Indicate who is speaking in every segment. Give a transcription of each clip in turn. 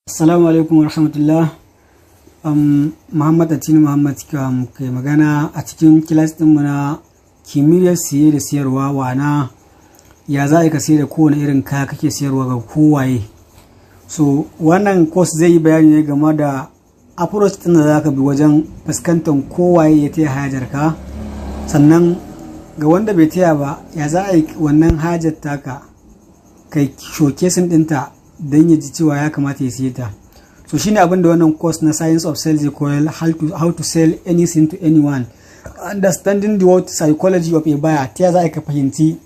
Speaker 1: Assalamu alaikum warahmatullah. Muhammad Atinu Muhammad kai magana a cikin kilas ɗinmu na kimiyyar siye da siyarwa wana ya za ka sayar da kowane irin kaya kake siyarwa ga kowaye. So wannan course zai yi bayani ne game da approach ɗin da za ka bi wajen fuskantar kowaye ya taya hajar ka, sannan ga wanda bai taya ba ya za a yi wannan hajar taka kai showcasing ɗinta don ya ji cewa ya kamata ya siye ta. So shine abin da wannan course na Science of Sales zai koyar, how to sell anything to anyone, understanding the word psychology of a buyer. Ta za ka fahimci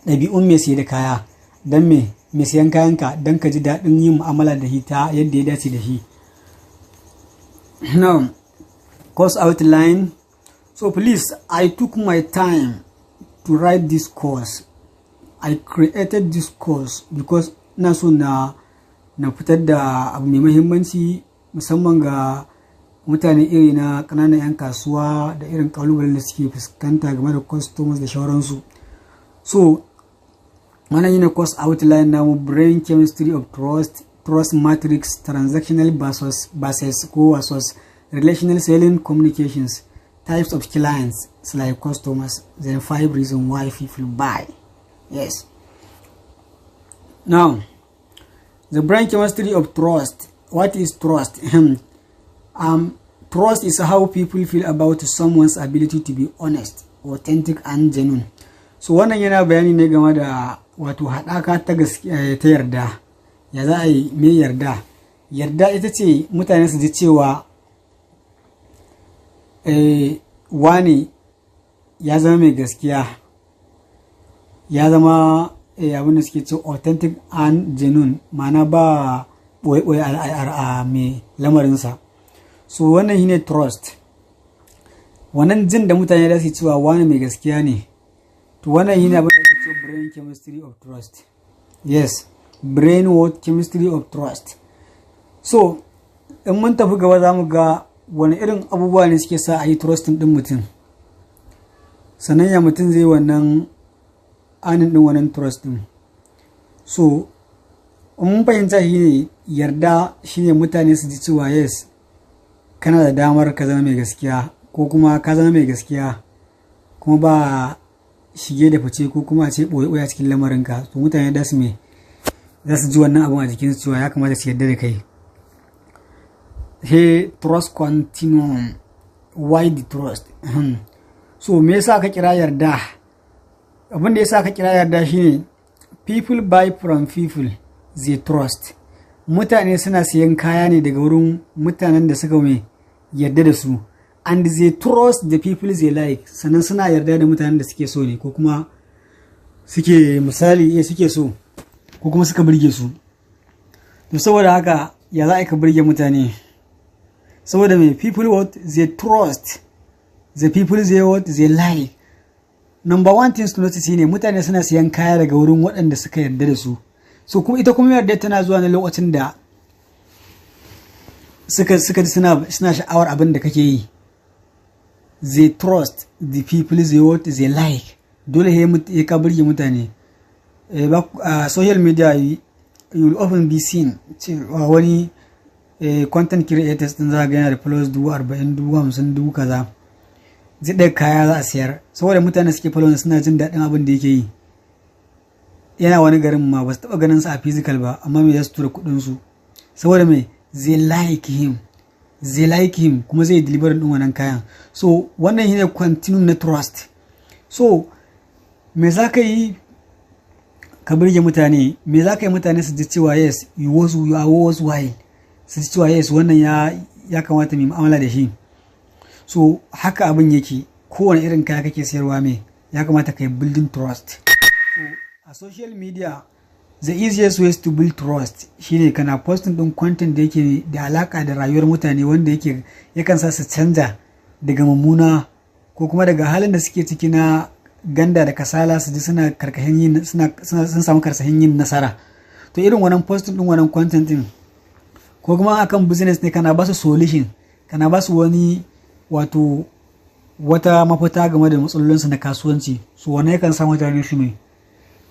Speaker 1: ɗabi'un mai siye da kaya don mai siyan kayanka don ka ji daɗin yin mu'amala da shi ta yadda ya dace da shi. Now, course outline. So please, I took my time to write this course. I created this course because na so na fitar da abu mai muhimmanci musamman ga mutane iri na ƙananan 'yan kasuwa da irin ƙalubalen da suke fuskanta game da customers da shauransu. So wannan yana course outline namu: brain chemistry of trust matrix, transactional versus relational selling communications, types of clients like customers, then 5 reasons why people buy. Yes. Now, the brain chemistry of trust. What is trust? Trust is how people feel about someone's ability to be honest, authentic and genuine. So wannan yana bayani ne game da wato haɗaka ta gaskiya ta yarda. Ya za a yi me yarda? Yarda ita ce mutane su ji cewa wani ya zama mai gaskiya, ya zama abin da suke ce authentic and genuine, ma'ana ba ɓoye a mai lamarinsa. So wannan shine trust, wannan jin da mutane da su cewa wani mai gaskiya ne. To wannan shine abin da ake ce brain chemistry of trust. Yes, brain chemistry of trust. So in mun tafi gaba za mu ga wani irin abubuwa ne suke sa a yi trusting ɗin mutum, sannan ya mutum zai wannan anin din wannan trust din. So mun fahimta shi ne yarda shine mutane su ji cewa yes kana da damar ka zama mai gaskiya, ko kuma ka zama mai gaskiya kuma ba shige da fice ko kuma a ce ɓoye a cikin lamarinka. To mutane za su ji wannan abun a jikinsu cewa ya kamata su yarda da kai. Hey, trust continuum. Why the trust? So me yasa ka kira yarda? Abin da yasa ka kira yarda shine people buy from people they trust. Mutane suna siyan kaya ne daga wurin mutanen da suka mai yarda da su, and they trust the people they like. Sannan suna yarda da mutanen da suke so ne, ko kuma suke misali suke so ko kuma suka burge su. To saboda haka ya za ka burge mutane? Saboda mai people what they trust, the people they like. Number one things to notice ne mutane suna siyan kaya daga wurin waɗanda suka yarda da su. So kuma ita kuma yarda tana zuwa ne lokacin da suka ji suna sha'awar abin da kake yi. They trust the people they like. Dole he ka burge mutane. Social media you will often be seen wani content creators din za ga yana da plus 40,000 50,000 kaza. Zai ɗaga kaya za a siyar saboda mutane suke following suna jin daɗin abin da yake yi. Yana wani garin ma ba su taɓa ganin sa a physical ba, amma me za su tura kuɗin su saboda me they like him kuma zai deliver ɗin wannan kayan. So wannan shine continuum na trust. So me za ka yi ka burge mutane? Me za ka yi mutane su ji cewa yes you are worthwhile, su ji cewa yes wannan ya kamata mu mu'amala da shi. So haka abin yake, kowane irin kaya kake sayarwa me ya kamata kai building trust. So a social media the easiest ways to build trust shine kana posting din content da yake da alaka da rayuwar mutane, wanda yake yakan sa su canja daga mummuna ko kuma daga halin da suke ciki na ganda da kasala su ji suna karkashin yin sun samu karsahin yin nasara. To irin wannan posting din wannan content din, ko kuma akan business ne kana ba su solution, kana ba su wani wato wata mafita game da matsalolinsu na kasuwanci. So wannan yakan sa mutane su mai,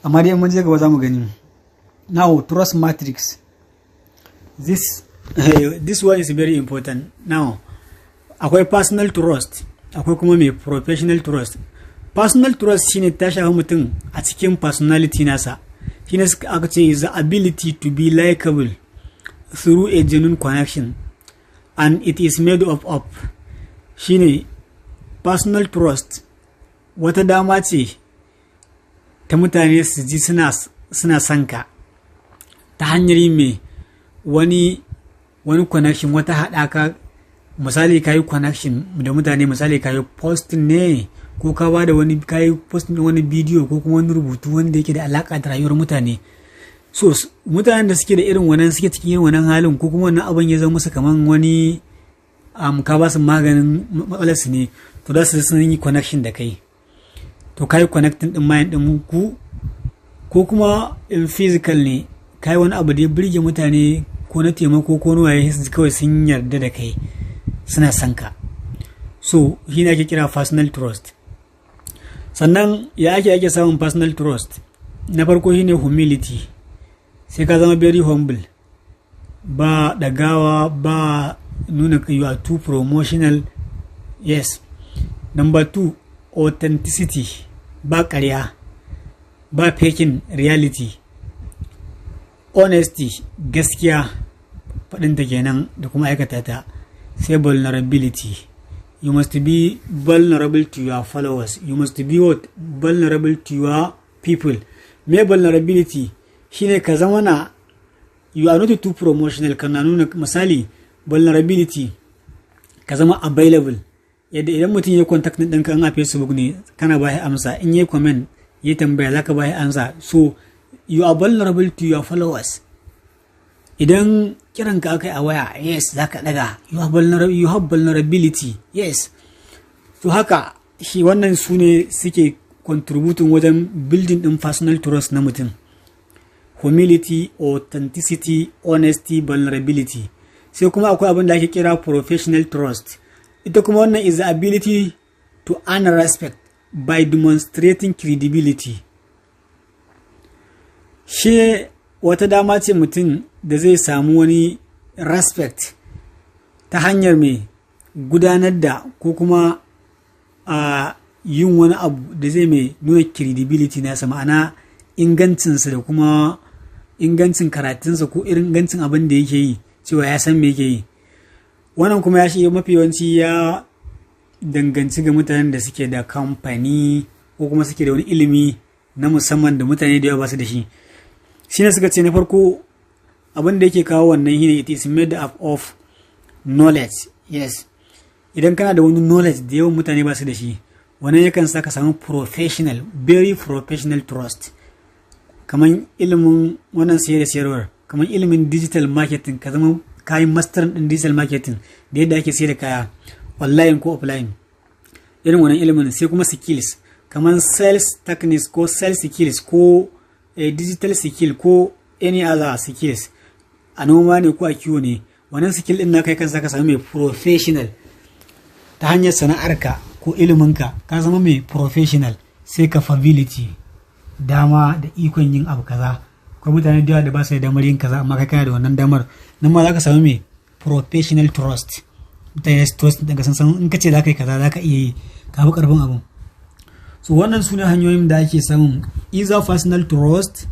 Speaker 1: amma dai mun je gaba za mu gani. Now trust matrix. This one is very important. Now, akwai personal trust, akwai kuma mai professional trust. Personal trust shine ta shafi mutum a cikin personality nasa. Shine aka ce is the ability to be likable through a genuine connection, and it is made up of. Shine personal trust wata dama ce ta mutane su ji suna son ka ta hanyar mai wani connection, wata haɗaka. Misali kayi connection da mutane, misali kayi posting ne ko ka ba da kayi posting wani bidiyo ko kuma wani rubutu wanda yake da alaka da rayuwar mutane. So mutanen da suke da irin wannan, suke cikin irin wannan halin, ko kuma wannan abin ya zama musu kaman wani ka ba su maganin matsalar su ne, to da su sun yi connection da kai, to kayi connecting din mind din ku. Ko kuma in physical ne, kayi wani abu da ya burge mutane ko na taimako ko waye, kawai sun yarda da kai, suna son ka. So shi ne ake kira personal trust. Sannan ya ake samun personal trust? Na farko shine humility, sai ka zama very humble, ba dagawa, ba nuna you are too promotional. Yes. Number 2, authenticity, ba ƙarya, ba faking reality. Honesty, gaskiya faɗinta kenan da kuma aikata ta. Sai vulnerability, you must be vulnerable to your followers, you must be what? Vulnerable to your people. Me vulnerability shine ka zama na you are not too promotional, kana nuna misali vulnerability, ka zama available, yadda idan mutum ya contact ɗinka a Facebook ne kana ba shi amsa, in yi comment ya tambaya zaka ba shi amsa. So you are vulnerable to your followers. Idan kiran ka akai a waya, yes, zaka daga, you have vulnerability. Yes. To haka shi wannan su ne suke contributing wajen building din personal trust na mutum. Humility, authenticity, honesty, vulnerability. Sai kuma akwai abin da ake kira professional trust. Ita kuma wannan is the ability to earn respect by demonstrating credibility. Shi wata dama ce mutum da zai samu wani respect ta hanyar mai gudanar da ko kuma yin wani abu da zai mai nuna credibility nasa, ma'ana ingancinsa da kuma ingancin karatunsa ko ingancin abin da yake yi, cewa ya san me yake yi. Wannan kuma ya shi mafi yawanci ya danganci ga mutanen da suke da kamfani ko kuma suke da wani ilimi na musamman da mutane da yawa ba su da shi. Shi ne suka ce na farko abin da yake kawo wannan shine it is made up of knowledge. Yes. Idan kana da wani knowledge da yawan mutane ba su da shi, wannan yakan saka samu professional, very professional trust. Kaman ilimin wannan sayar da sayarwar, kaman ilimin digital marketing, ka zama kayan master din digital marketing da yadda ake sayar da kaya online ko offline. Irin wannan ilimin. Sai kuma skills, kaman sales techniques ko sales skills ko digital skill ko any other skills, a noma ne ko a kiwo ne, wannan skill din na kai kansa ka samu mai professional ta hanyar sana'arka ko iliminka, ka zama mai professional. Sai capability, dama da ikon yin abu kaza. Akwai mutane da yawa da ba su da damar yin kaza, amma kai kana da wannan damar, nan ma za ka samu mai professional trust. Mutane su trust daga san in ka ce za ka yi kaza za ka iya yi, ka fi karfin abun. So wannan su ne hanyoyin da ake samun either personal trust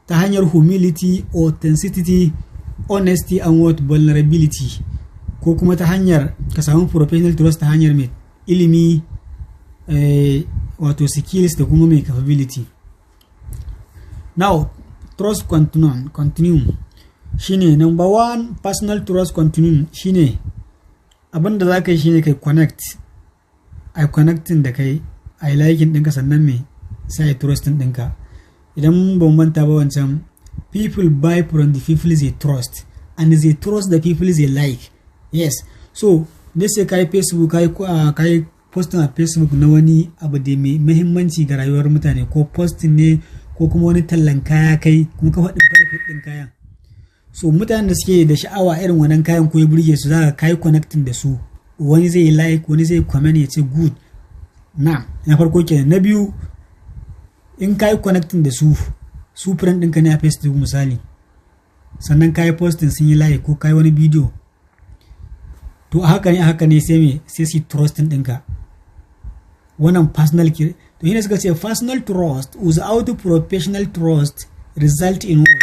Speaker 1: ta hanyar humility, authenticity, honesty and what? Vulnerability. Ko kuma ta hanyar ka samu professional trust ta hanyar mai ilimi, wato skills da kuma mai capability. Now, trust continuum shine number 1. Personal trust continuum shine abinda za ka yi shine kai connecting da kai, ai liking ɗinka, sannan me sai ai trusting ɗinka. Idan ban manta ba wancan, people buy from the people they trust and they trust the people they like. Yes. So ne sai kai Facebook, kai posting a Facebook na wani abu da mai muhimmanci ga rayuwar mutane, ko posting ne ko kuma wani tallan kaya kai kuma ka faɗi benefit ɗin kayan. So mutanen da suke da sha'awa irin wannan kayan ko ya burge su, zaka kai connecting da su, wani zai like, wani zai comment ya ce good. Na farko kenan. Na biyu, in kai connecting da su friend ɗinka ne a Facebook misali, sannan ka yi posting sun yi like ko ka yi wani bidiyo, to a haka ne sai su trusting ɗinka. Wannan personal to shi ne suka ce personal trust without professional trust result in what?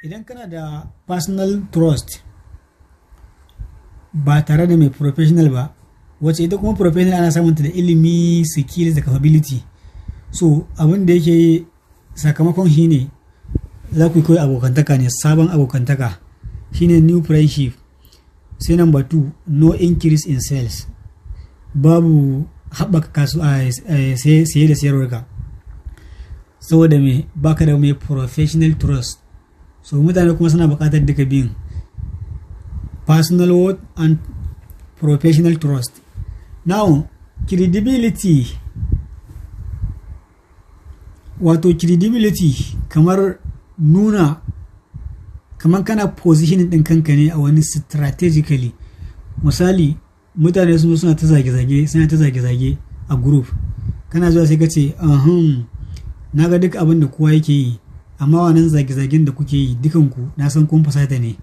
Speaker 1: Idan kana da personal trust ba tare da mai professional ba, wacce ita kuma professional ana samunta da ilimi, skills da capability. So abin da yake sakamakon shi ne za ku yi kawai abokantaka ne, sabon abokantaka shine new friendship. Sai number 2, no increase in sales, babu haɓaka saye da sayarwarka, saboda me baka da mai professional trust. So mutane kuma suna buƙatar duka biyun, personal worth and professional trust. Now credibility, wato credibility kamar nuna kamar kana positioning ɗin kanka ne a wani strategically. Misali mutane suna ta zage-zage a group, kana zuwa sai ka ce na ga duk abin da kowa yake yi, amma wannan zage-zagen da kuke yi dukanku na san kun fasata ne,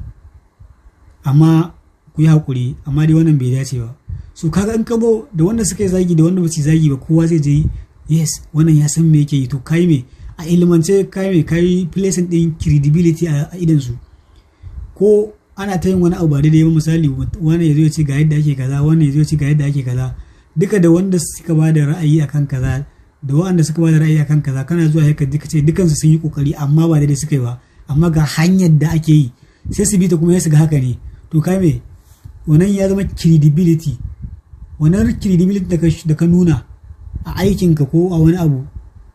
Speaker 1: amma ku yi haƙuri, amma dai wannan bai dace ba. So kaga in ka zo da wanda suka yi zagi da wanda ba su zagi ba, kowa zai je yes wannan ya san me yake yi. To kai me a ilimance, kai placing din credibility a idan su. Ko ana ta yin wani abu ba daidai ba, misali wani ya zo ya ce ga yadda ake kaza, wani ya zo ya ce ga yadda ake kaza, duka da wanda suka ba da ra'ayi akan kaza da wanda suka ba da ra'ayi akan kaza, kana zuwa haka duka ce dukansu sun yi kokari amma ba daidai suka yi ba, amma ga hanyar da ake yi sai su bi ta kuma ya su ga haka ne. To kai me wannan ya zama credibility. Wannan credibility da ka nuna a aikinka ko a wani abu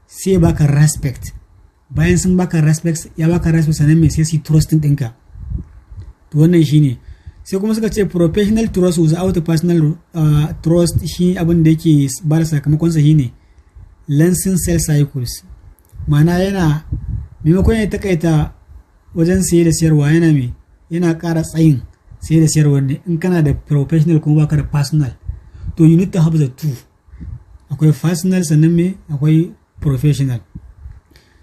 Speaker 1: sai baka respect. Bayan sun baka respect, ya baka respect sannan me sai su trusting ɗinka. To wannan shine. Sai kuma suka ce professional trust without personal trust, shi abin da yake ba da sakamakon sa shine lengthen sales cycles. Ma'ana yana maimakon ya takaita wajen saye da sayarwa, yana ƙara tsayin saye da sayarwa ne. In kana da professional kuma baka da personal, to you need to have the two. Akwai personal sannan akwai professional.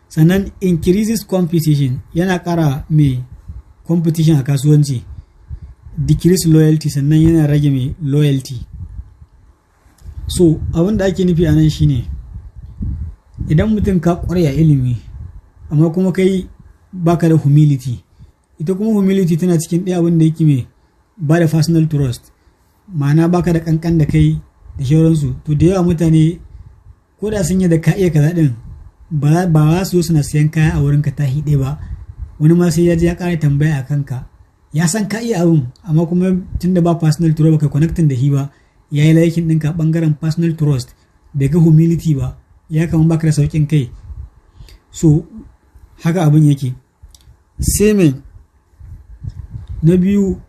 Speaker 1: Sannan increases competition, yana ƙara competition a kasuwanci. Decrease loyalty, sannan yana rage loyalty. So abin da ake nufi a nan shine idan mutum ka ƙware a ilimi amma kuma kai baka da humility, ita kuma humility tana cikin ɗaya abin da yake ba da personal trust, ma'ana baka da kankan da kai da shauransu. To da yawa mutane ko da sun yi da ka iya kaza din ba za su suna siyan kaya a wurin ka tahi ɗaya ba, wani ma sai ya je ya ƙara tambaya a kanka, ya san ka iya abin amma kuma tunda ba personal trust baka connecting da shi ba, ya yi laikin ɗinka ɓangaren personal trust, bai ga humility ba, ya kama baka da sauƙin kai. So haka abin yake. Sai na biyu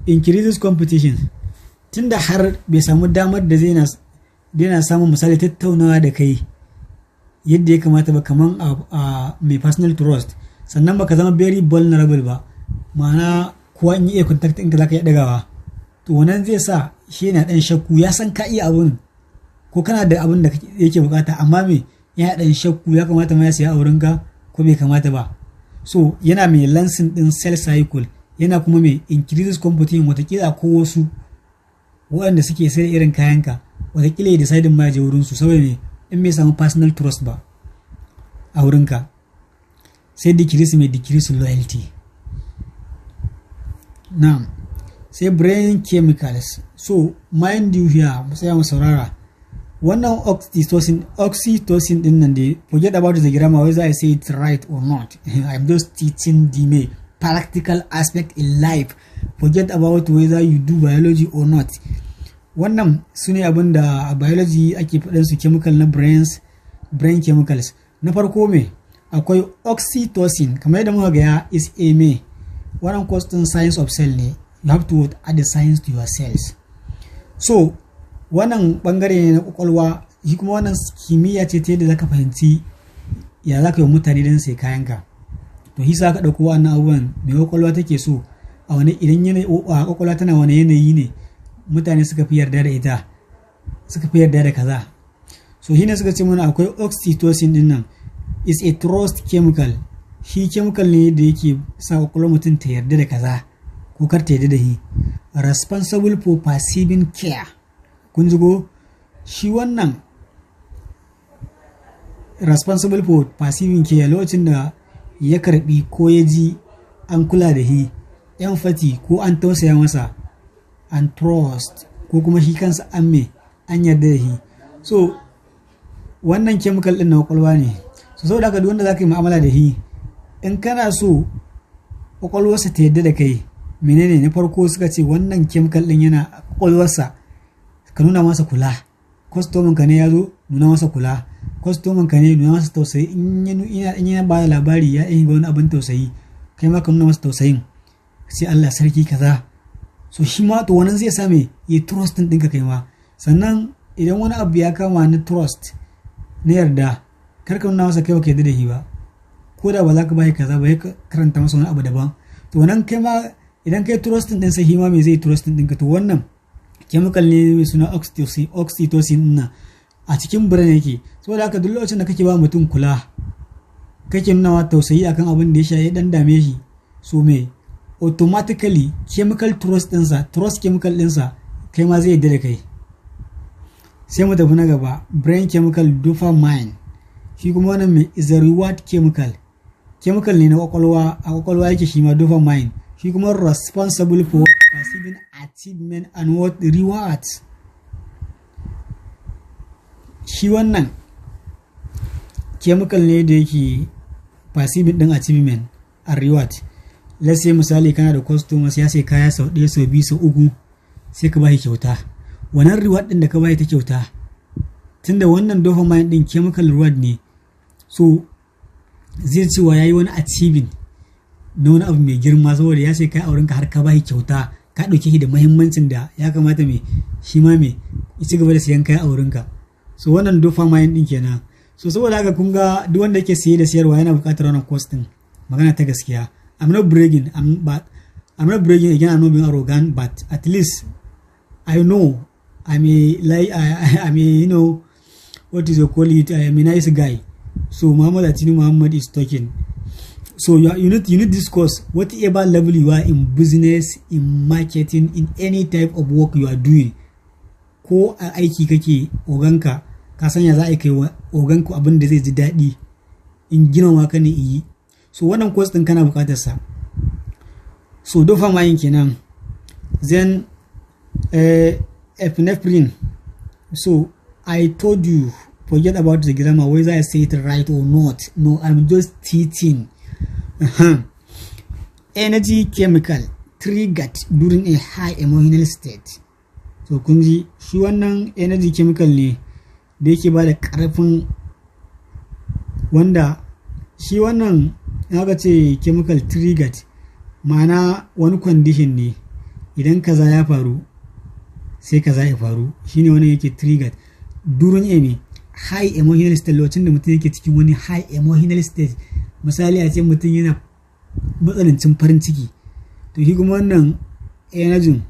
Speaker 1: increases competition, tunda har bai samu damar da zai na samun misali tattaunawa da kai yadda ya kamata ba, kaman a mai personal trust, sannan baka zama very vulnerable ba, ma'ana kowa in iya contact ɗinka za ka iya ɗagawa. To wannan zai sa shi yana ɗan shakku, ya san ka iya abin ko kana da abin da yake bukata, amma yana ɗan shakku ya kamata ma ya siya a wurinka ko bai kamata ba. So yana lengthen ɗin sales cycle, yana kuma increases competition. Watakila ko wasu waɗanda suke sai irin kayanka, watakila ya decide ma ya je wurinsu saboda in bai samu personal trust ba a wurinka. Sai decrease loyalty. Now sai brain chemicals. So mind you here, sai mu saurara wannan oxytocin din nan dai, forget about the grammar whether I say it right or not. I'm just teaching the practical aspect in life. Forget about whether you do biology or not. Wannan su ne abin da a biology ake faɗin su chemical na brain chemicals. Na farko akwai oxytocin, kamar yadda muka gaya is a wannan costin science of cell ne. You have to add the science to your cells. So wannan bangare ne na kwakwalwa, shi kuma wannan kimiyya ce ta yadda zaka fahimci ya zaka yi mutane don sai kayanka. To shi sa ka ɗauko wannan abubuwan mai kwakwalwa take so, a wani idan yanayi a kwakwalwa tana wani yanayi ne mutane suka fi yarda da ita, suka fi yarda da kaza. So shi ne suka ce mana akwai oxytocin din nan is a trust chemical, shi chemical ne da yake sa kwakwalwar mutum ta yarda da kaza ko kar ta yarda da shi. Responsible for perceiving care. Kun ji ko shi wannan responsible for perceiving care lokacin da ya karbi ko ya ji an kula da shi, empathy ko an tausaya masa, and trust ko kuma shi kansa an yarda da shi. So wannan chemical din na kwakwalwa ne. So saboda haka duk wanda zaka yi mu'amala da shi, in kana so kwakwalwarsa ta yarda da kai, menene na farko suka ce wannan chemical din yana kwakwalwarsa ka nuna masa kula. Kwastomin ka ne ya zo, nuna masa kula. Kwastomin ka ne, nuna masa tausayi. In ya ba da labari ya yi wani abin tausayi, kai ma ka nuna masa tausayin, sai Allah sarki kaza. So shi ma to wannan zai sa me yi trust din ɗinka kai ma. Sannan idan wani abu ya kama na trust na yarda, kar ka nuna masa kai baka yarda da shi ba, ko da ba za ka bayi kaza ba, ya karanta masa wani abu daban. To wannan kai ma idan kai trust din sa, shi ma me zai trust din ɗinka. To wannan chemical ne mai suna oxytocin na a cikin brain yake. Saboda haka duk lokacin da kake ba mutum kula, kake nuna wa tausayi akan abin da ya ya dan dame shi, so me automatically chemical trust chemical ɗinsa kai ma zai yarda da kai. Sai mu tafi na gaba, brain chemical dopamine. Shi kuma wannan mai is a reward chemical ne na kwakwalwa, a kwakwalwa yake shi ma dopamine. Shi kuma responsible for perceiving achievement and what rewards. Shi wannan chemical ne da yake perceiving din achievement and reward. Let's say misali kana da customers ya sai kaya sau ɗaya, sau biyu, sau uku, sai ka bashi kyauta. Wannan reward din da ka bashi ta kyauta, tunda wannan dopamine din chemical reward ne, so zai cewa yayi wani achieving na wani abu mai girma, saboda ya sai kai auren ka har ka bashi kyauta, ka dauke shi da muhimmancin da ya kamata shi ma ya ci gaba da siyan kai auren ka. So wannan dopamine din kenan. So saboda haka kun ga duk wanda yake siye da siyarwa yana buƙatar wannan course din. Magana ta gaskiya, I'm not bragging again, I'm not being arrogant, but at least I know I'm a what is you call it, I'm a nice guy. So Muhammad Atinu Muhammad is talking. So you need this course, whatever level you are in business, in marketing, in any type of work you are doing. Ko a aiki kake, oganka ka sanya za a kai wa oganku abin da zai ji daɗi, in girmama ka ne yi. So wannan course din kana buƙatar sa. So dopamine kenan. Then epinephrine. So I told you, forget about the grammar, whether I say it right or not. No, I'm just teaching. Energy chemical triggered during a high emotional state. So kun ji shi wannan energy chemical ne da yake ba da ƙarfin, wanda shi wannan aka ce chemical triggered, ma'ana wani condition ne, idan kaza ya faru sai kaza ya faru, shine wani yake triggered during a high emotional state. Lokacin da mutum yake cikin wani high emotional state, misali a ce mutum yana matsanancin farin ciki, to shi kuma wannan energy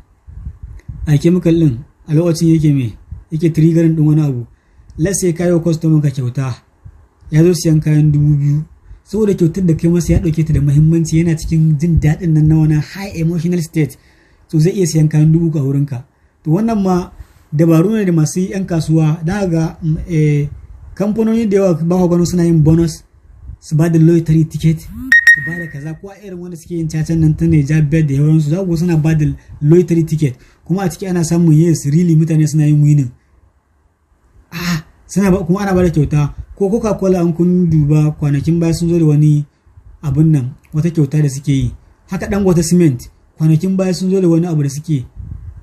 Speaker 1: a chemical din a lokacin yake triggering din wani abu. Let's say kayo customer ka kyauta, ya zo siyan kayan 2000, saboda kyautar da kai masa ya dauke ta da muhimmanci, yana cikin jin daɗin nan na wani high emotional state, so zai iya siyan kayan 2000 a wurinka. To wannan ma dabaru ne da masu yan kasuwa, da ga kamfanoni da yawa ba gano suna yin bonus, su ba da lottery ticket, su ba da kaza, ko a irin wanda suke yin cacan nan ta ne jabber da yawansu, za ku suna ba da lottery ticket, kuma a ciki ana samun yes really mutane suna yin winning. Kuma ana ba da kyauta. Ko Coca-Cola an kun duba kwanakin baya sun zo da wani abun nan, wata kyauta da suke yi. Haka Dangote Cement kwanakin baya sun zo da wani abu da suke,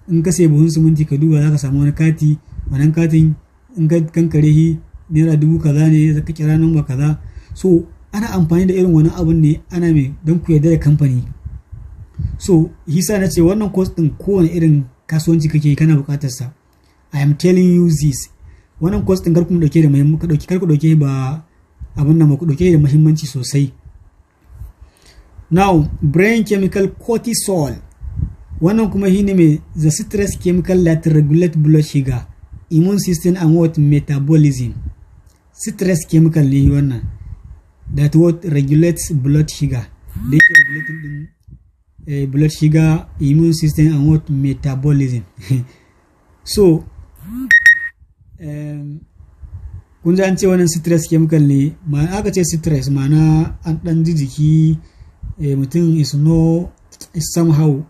Speaker 1: in ka sai buhun siminti ka duba za ka samu wani kati, wannan katin in ka kankare shi naira 1000 kaza ne, za ka kira namba kaza. So ana amfani da irin wani abun ne, ana don ku yarda da kamfani. So hisa na ce wannan course din kowane irin kasuwanci kake kana bukatar sa. I am telling you this, wannan course din karku dauke da muhimmanci, karku dauke ba abun nan, ku dauke da muhimmanci sosai. Now brain chemical cortisol, wannan kuma shine mai the stress chemical that regulate blood sugar, immune system and what metabolism. Stress chemical ne wannan, that what regulates blood sugar, da yake regulating din blood sugar, immune system and what metabolism. So kun ji an ce wannan stress chemical ne, ma aka ce stress ma'ana an dan ji jiki mutum is somehow.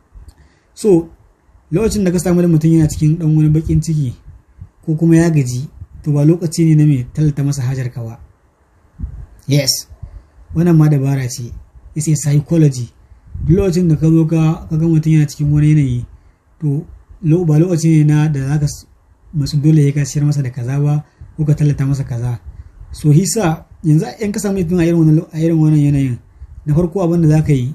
Speaker 1: So lokacin da ka samu da mutum yana cikin dan wani bakin ciki ko kuma ya gaji, to ba lokaci ne na mai tallata masa hajar ka ba. Yes, wannan ma dabara ce, it's a psychology. Lokacin da ka zo ka ga mutum yana cikin wani yanayi, to ba lokaci ne na da zaka masu dole ya ka siyar masa da kaza ba ko ka tallata masa kaza. So hisa yanzu in ka samu mutum a irin wannan yanayin, na farko abin da zaka yi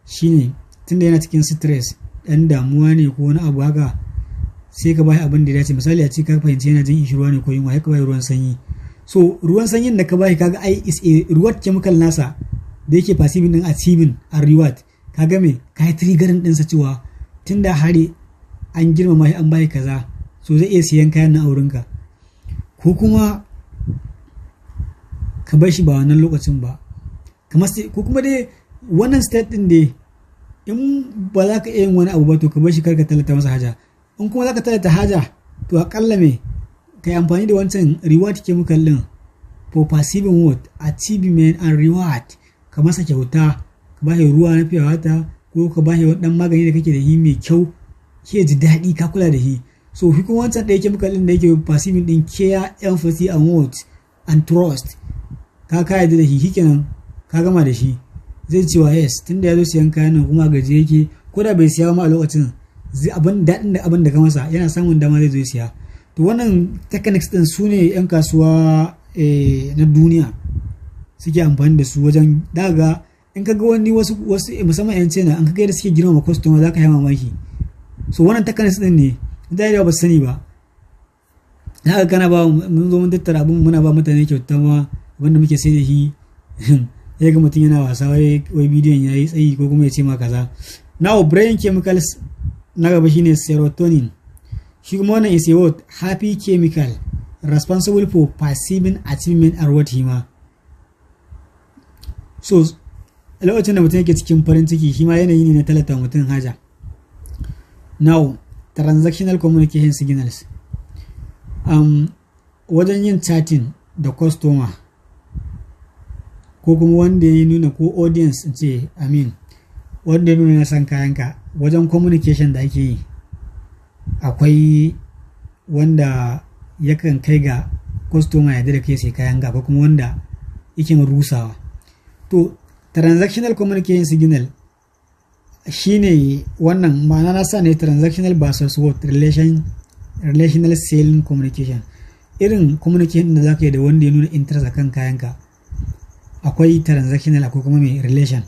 Speaker 1: shine tunda yana cikin stress, dan damuwa ne ko wani abu haka, sai ka bai abin da ya dace. Misali a ce ka fahimci yana jin ishirwa ne ko yunwa, sai ka bai ruwan sanyi. So ruwan sanyin da ka bai kaga ai is a reward chemical nasa da yake passive din achieving a reward. Kaga me kai triggerin din sa cewa tunda hari an girmama shi an bai kaza, so zai iya siyan kayan na aurinka. Ko kuma ka bar shi ba wannan lokacin ba, kamar sai ko kuma dai wannan state din dai in ba za ka iya yin wani abu ba, to ka bar shi karka tallata masa haja. In kuma za ka tallata haja, to akalla me ka yi amfani da wancan reward chemical din for perceiving what achievement and reward. Ka masa kyauta, ka ba shi ruwa na fiye wata, ko ka ba shi wani dan magani da kake da shi mai kyau, ke ji daɗi ka kula da shi. So shi kuma wancan ɗaya chemical din da yake perceiving din care, empathy and what and trust, ka yarda da shi, shikenan ka gama da shi. Zai cewa yes, tunda ya zo siyan kayan nan kuma gaji yake, ko da bai siya ma a lokacin, abin daɗin da abin da ka masa yana samun dama zai zo ya siya. To wannan techniques din su ne 'yan kasuwa na duniya suke amfani da su wajen daga. In ka ga wani wasu musamman 'yan China, an kaga yadda suke girmama customer, za ka yi mamaki. So wannan techniques din ne da yawa ba su sani ba. Haka kana ba mun zo mun tattara abin muna ba mutane kyauta ma wanda muke sai da shi. Ya ga mutum yana wasa wai bidiyon ya yi tsayi ko kuma ya ce ma kaza. Now brain chemicals na gaba shine serotonin. Shi kuma wannan is a what happy chemical responsible for perceiving achievement and what hima. So lokacin da mutum yake cikin farin ciki, shi ma yanayi ne na talata mutum haja. Now transactional communication signals, wajen yin chatting da customer ko kuma wanda ya nuna ko audience ce wanda ya nuna na san kayanka, wajen communication da ake yi akwai wanda yakan kai ga customer ya da kai sai kayan ga, ko kuma wanda yake rusawa. To transactional communication signal shine wannan ma'ana na sa ne transactional versus what relational selling communication. Irin communication da zaka yi da wanda ya nuna interest akan kayanka, akwai transactional akwai kuma mai relation.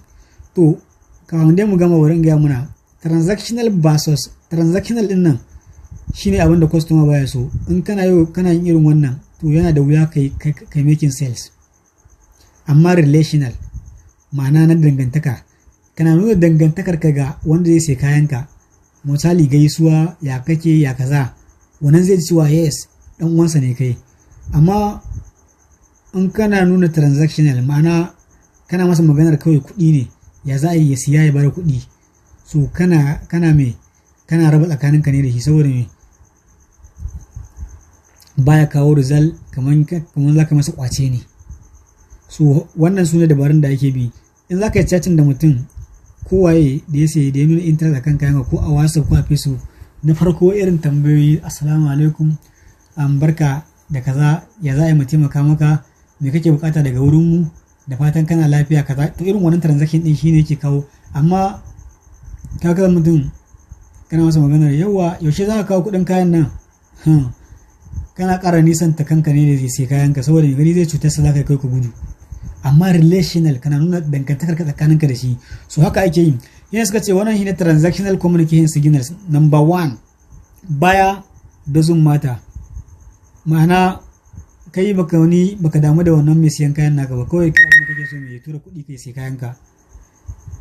Speaker 1: To kawai dai mu gama wurin gaya muna transactional versus transactional din nan shine abin da customer baya so. In kana yin irin wannan, to yana da wuya kai making sales. Amma relational ma'ana na dangantaka, kana nuna dangantakar ka ga wanda zai sai kayanka, misali gaisuwa, ya kake, ya kaza, wannan zai cewa yes dan uwansa ne kai. Amma in kana nuna transactional ma'ana kana masa maganar kawai kuɗi ne, ya za a yi ya siya ya bada kuɗi, so kana raba tsakaninka ne da shi, saboda me baya kawo result, kamar za ka masa kwace ne. So wannan su ne dabarun da ake bi in za ka yi chatting da mutum kowaye da ya nuna interest akan kayan, ko a WhatsApp ko a Facebook. Na farko irin tambayoyi, assalamu alaikum, barka da kaza, ya za a yi mu taimaka maka, me kake bukata daga wurin mu, da fatan kana lafiya kaza. To irin wannan transaction din shine yake kawo. Amma kaga mutum kana masa magana, yawa yaushe za ka kawo kudin kayan nan, kana ƙara nisan ta kanka ne da zai sai kayan ka, saboda gani zai cutar sa za ka kai ku gudu. Amma relational kana nuna dangantakar ka tsakaninka da shi. So haka ake yi. Yana suka ce wannan shine transactional communication signals. Number 1, baya doesn't matter. Ma'ana kai baka damu da wannan mai siyan kayan naka ba, kawai kai abin da kake so mai tura kuɗi kai sai kayan ka.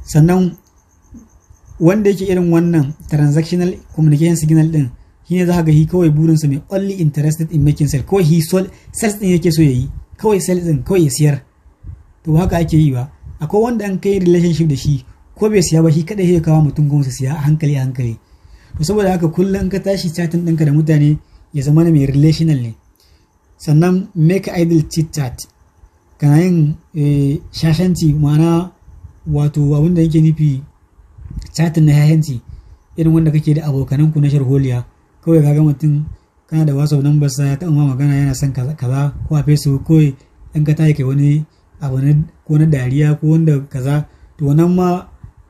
Speaker 1: Sannan wanda yake irin wannan transactional communication signal din, shine za ka ga shi kawai burinsa mai only interested in making sale, kawai sales din yake so yayi, kawai sales din kawai ya siyar. to haka ake yi ba. Akwai wanda an kai relationship da shi ko bai siya ba shi kadai sai kawo mutum goma su siya a hankali a hankali. To saboda haka kullum ka tashi chatting ɗinka da mutane ya zama mai relational ne. Sannan make idle chit chat, kana yin shashanci, ma'ana wato abin da yake nufi chatting na yayanci irin wanda kake da abokananku na sharholiya. Kawai kaga mutum kana da WhatsApp number sa ya taɓa ma magana yana son kaza ko a Facebook, kawai in ka tayi kai wani abu ko na dariya ko wanda kaza, to wannan ma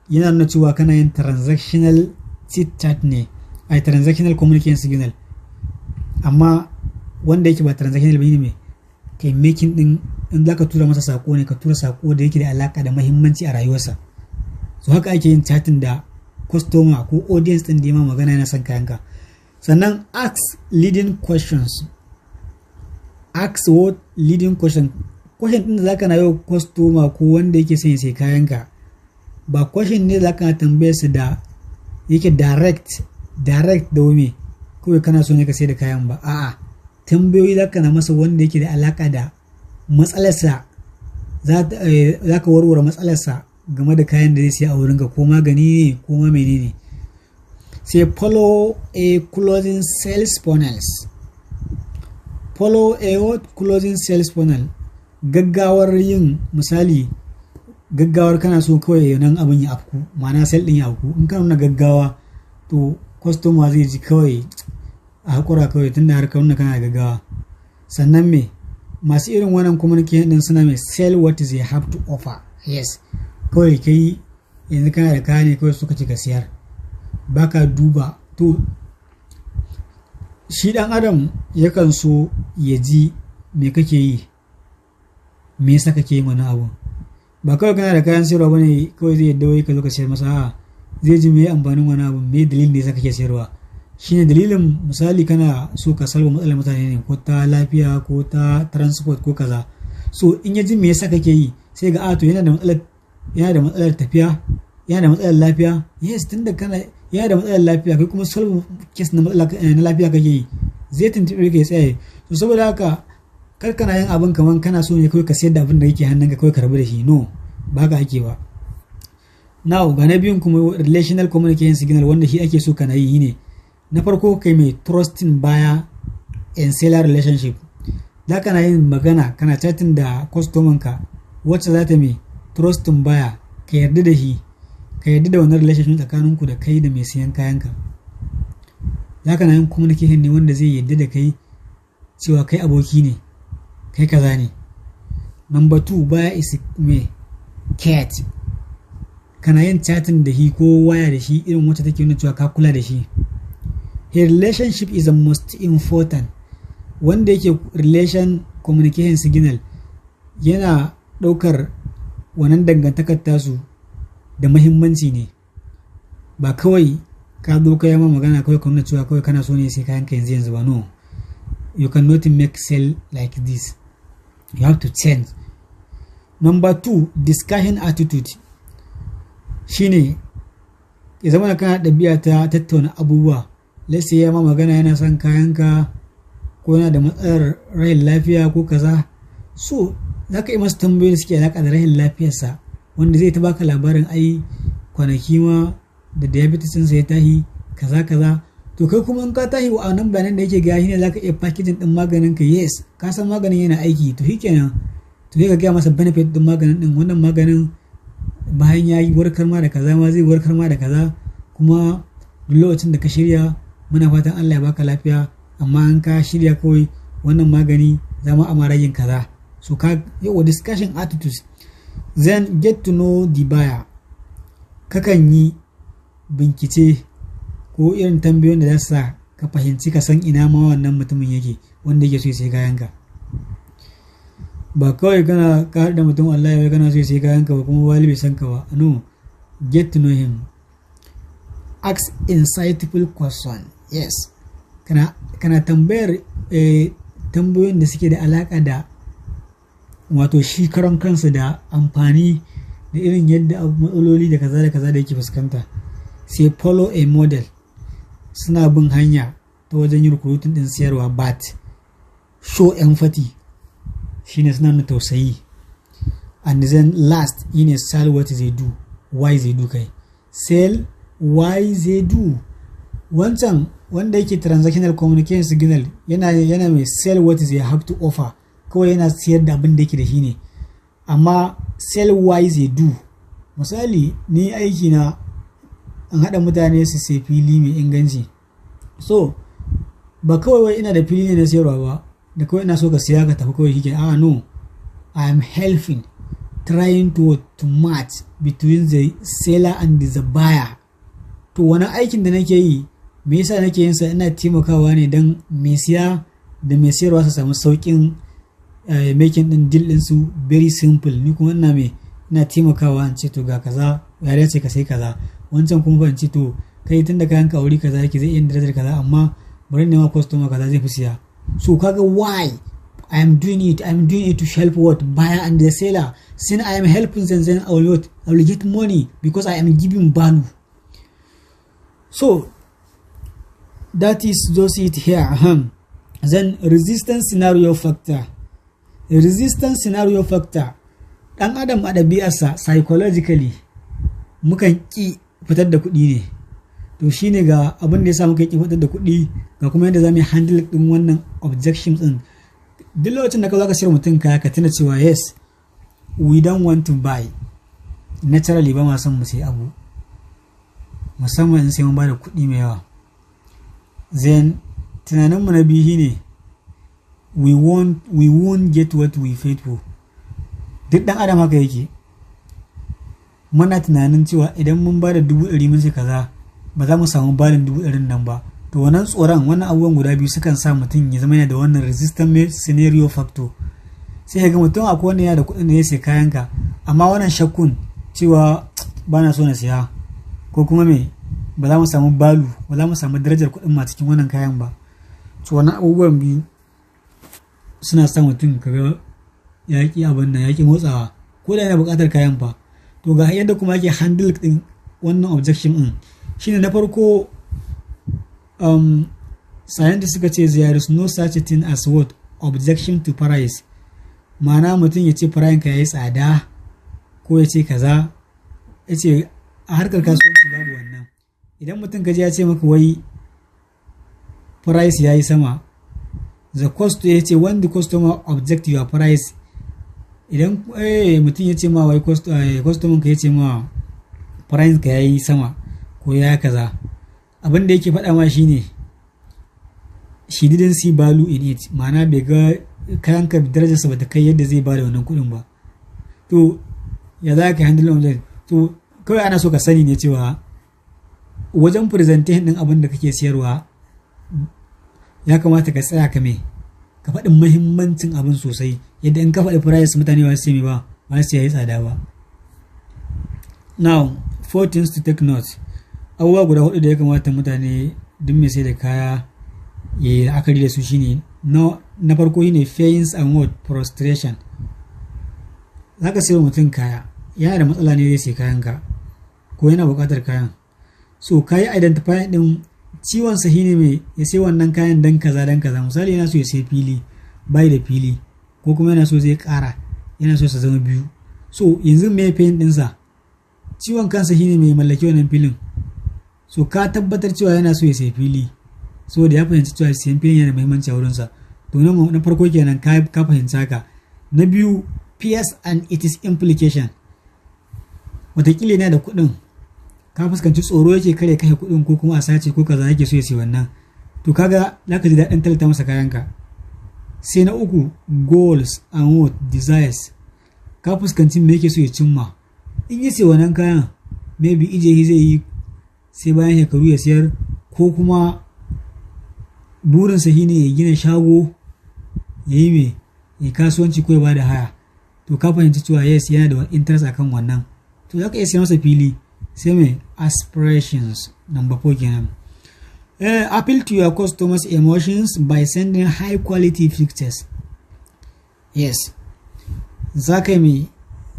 Speaker 1: yana nuna cewa kana yin transactional chit chat ne, transactional communication signal. Amma wanda yake ba transactional ba ne kai making din, in zaka tura masa sako ne ka tura sako da yake da alaka da muhimmanci a rayuwarsa. So haka ake yin chatting da customer ko audience din da ya ma magana yana son kayanka. Sannan ask leading questions. Ask what leading question din da zaka na yau customer ko wanda yake son ya sai kayanka, ba question ne zaka tambaye su da yake direct da wame kawai kana so ne ka sai da kayan ba. A'a, tambayoyi zaka na masa wanda yake da alaka da matsalarsa, za ka warware matsalarsa game da kayan da zai siya a wurinka, ko magani ne ko ma menene. Sai follow a closing sales funnels. Follow a closing sales funnel, gaggawar yin misali, gaggawar kana so kawai nan abin ya afku, ma'ana sale din ya afku. In kana nuna gaggawa to customer zai ji kawai a hakura kawai tunda har kana kana gaggawa. Sannan masu irin wannan communication din suna sell what they have to offer. Yes, kawai kai yanzu kana da kaya ne kawai suka ci ka siyar, baka duba. To shi dan adam yakan so ya ji me kake yi, me yasa kake yi wani abu. Ba kawai kana da kayan sayarwa bane kawai zai yadda wai ka zo ka sayar masa. A'a, zai ji me amfanin wani abu, me dalilin da yasa kake sayarwa. Shine dalilin, misali kana so ka salwa matsalar mutane ne, ko ta lafiya ko ta transport ko kaza. So in ya ji me yasa kake yi sai ga to yana da matsalar tafiya, yana da matsalar lafiya. Yes, tunda yana da matsalar lafiya kai kuma solve case na lafiya kake yi, zai tuntube ka ya tsaye. So saboda haka kar kana yin abin kaman kana so ne kawai ka sayar da abin da yake hannunka kawai ka rabu da shi. No, ba ka ake ba. Now ga na biyun kuma relational communication signal, wanda shi ake so kana yi ne. Na farko kai mai trusting buyer and seller relationship. Za ka na yin magana kana chatting da customer ka wacce za ta trusting buyer, ka yarda da shi, ka yarda da wannan relationship tsakaninku da kai da mai siyan kayanka. Za ka na yin communication ne wanda zai yarda da kai cewa kai aboki ne, kai kaza ne. Number 2, buyer is cat. Kana yin chatting da shi ko waya da shi irin wacce take nuna cewa ka kula da shi. His relationship is the most important. Wanda yake relation communication signal yana ɗaukar wannan dangantakar tasu da muhimmanci ne, ba kawai ka zo ka ma magana kawai ka nuna cewa kawai kana so ne sai kayan ka yanzu ba. No, you cannot make sell like this, you have to change. Number 2, discussion attitude. Shine ya zama kana ɗabi'a ta tattauna abubuwa. Let's say ya ma magana yana son kayanka ko yana da matsalar rahin lafiya ko kaza, so za ka yi masa tambayoyi da suke alaƙa da rahin lafiyarsa, wanda zai ta baka labarin ai kwanaki ma da diabetes ɗinsa ya tahi kaza. To kai kuma in ka tahi wa nan bayanan da yake gaya shine za ka iya packaging ɗin maganin ka. Yes, ka san maganin yana aiki, to shikenan, to sai ka gaya masa benefit ɗin maganin ɗin. Wannan maganin bayan ya yi warkar ma da kaza ma zai warkar ma da kaza, kuma duk lokacin da ka shirya muna fatan Allah ya baka lafiya, amma an ka shirya kawai wannan magani za mu amara yin kaza. So ka yawa discussion attitudes. Then get to know the buyer. Kakan yi bincike ko irin tambayoyin da za su sa ka fahimci ka san ina ma wannan mutumin yake wanda yake so ya sai kayanka. Ba kawai kana ka da mutum Allah ya kana so ya sai kayanka ba kuma wali bai san ka ba. No, get to know him. Ask insightful question. Yes, kana tambayar tambayoyin da suke da alaka da wato shi karon kansa da amfani da irin yadda matsaloli da kaza da yake fuskanta. Sai follow a model. Suna bin hanya ta wajen yin recruiting din siyarwa, but show empathy shine suna nuna tausayi. and then last shine sell what they do, why they do kai, sell why they do. Wancan wanda yake transactional communication signal yana mai sell what they have to offer, kawai yana siyar da abin da yake da shi ne. Amma sell why they do, misali ni aiki na an haɗa mutane su sai fili mai inganci, so ba kawai wai ina da fili ne na sayarwa ba da kawai ina so ka siya ka tafi kawai shike. No, I am helping, trying to match between the seller and the buyer. To wani aikin da nake yi, me yasa nake yin sa? Ina taimakawa ne don mai siya da mai sayarwa su samu saukin making din deal din su very simple. Ni kuma ina taimakawa in ce to ga kaza ya dace ka sai kaza, wancan kuma ban ce to kai tunda kayan ka aure kaza yake zai iya darajar kaza, amma bari ne ma customer kaza zai fi siya. So kaga why I am doing it to help what buyer and the seller. Since I am helping them, then I will get money because I am giving value. So that is just it here. Then resistance scenario factor. Dan adam a ɗabi'arsa psychologically mukan ƙi fitar da kuɗi ne. To shine ga abin da ya sa muka ƙi fitar da kuɗi, ga kuma yadda za mu handle ɗin wannan objections ɗin. Duk lokacin da ka zo ka sayar mutum kaya, ka tuna cewa yes, we don't want to buy. Naturally ba ma son mu sai abu, musamman in sai mun ba da kuɗi mai yawa. Then tunaninmu na biyu ne we won't get what we paid for. Duk ɗan adam haka yake, muna tunanin cewa idan mun ba da 100,000 mun sai kaza ba za mu samu balin 100,000 nan ba. To wannan tsoron, wannan abubuwan guda biyu sukan sa mutum ya zama yana da wannan resistance scenario factor. Sai ka ga mutum akwai wanda yana da kuɗin da ya sai kayanka, amma wannan shakkun cewa ba na so na siya, ko kuma ba za mu samu balu, ba za mu samu darajar kuɗin ma cikin wannan kayan ba. To wannan abubuwan biyu suna sa mutum kaga yaƙi abin nan, yaƙi motsawa ko da yana buƙatar kayan fa. To ga yadda kuma yake handle ɗin wannan objection ɗin shine, na farko scientists suka ce there is no such thing as what objection to price. Ma'ana mutum ya ce farayin ka yayi tsada ko ya ce kaza, ya ce a harkar kasuwanci babu wannan. Idan mutum kaji ya ce maka wai price yayi sama, the cost ya ce when the customer object your price, idan mutum ya ce ma wai customer ka ya ce ma price ka yayi sama ko ya kaza, abin da yake faɗa ma shine she didn't see value in it. Ma'ana bai ga kayan ka darajarsa ba ta kai yadda zai ba da wannan kuɗin ba. To ya za ka handle wannan? To kawai ana so ka sani ne cewa wajen presentation ɗin abin da kake siyarwa ya kamata ka tsaya ka faɗin muhimmancin abin sosai, yadda in ka faɗi price mutane ba su ce ba su yayi tsada ba. Now 4 things to take note. Abubuwa guda 4 da ya kamata mutane duk mai sai da kaya ya yi la'akari da su shine, na farko shine pains and what frustration. Za ka sayar mutum kaya, yana da matsala ne zai sai kayanka ko yana buƙatar kayan, so ka yi identify ɗin ciwon sa shine mai ya sai wannan kayan dan kaza. Misali yana so ya sai fili, bai da fili, ko kuma yana so zai ƙara, yana so sa zama 2. So yanzu mai pain ɗinsa, ciwon kansa shine mai mallaki wannan filin. So ka tabbatar cewa yana so ya sai fili, so da ya fahimci cewa siyan filin yana da muhimmanci a wurinsa. To na farko kenan ka fahimci haka. Na biyu, fears and its implication. Wataƙila yana da kuɗin, ka fuskanci tsoro yake kare kai kuɗin ko kuma a sace ko kaza yake so ya sai wannan. To kaga za ka ji daɗin talata masa kayanka. Sai na uku, goals and what desires. Ka fuskanci me yake so ya cimma. In ya sai wannan kayan, maybe ije zai yi sai bayan shekaru ya siyar, ko kuma burinsa shine ya gina shago, ya yi ya kasuwanci ko ya bada haya. To ka fahimci cewa yes, yana da interest akan wannan. To za ka iya siya masa fili. Sai aspirations, number 4 kenan. Appeal to your customers' emotions by sending high quality pictures. Yes, za ka yi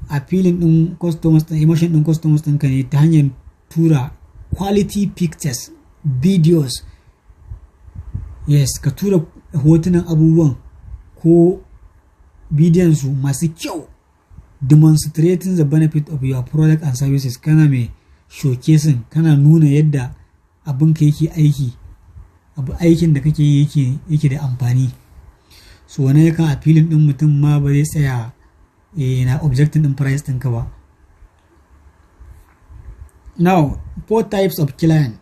Speaker 1: appealing ɗin customers, emotion ɗin customers ɗinka ne ta hanyar tura quality pictures, videos. Yes, ka tura hotunan abubuwan ko bidiyon su masu kyau demonstrating the benefit of your product and services, kana mai showcasing, kana nuna yadda abinka yake aiki, aikin da kake yi yake da amfani. So wannan yakan appealing din mutum ma ba zai tsaya na objecting din price ɗinka ba. Now 4 types of client.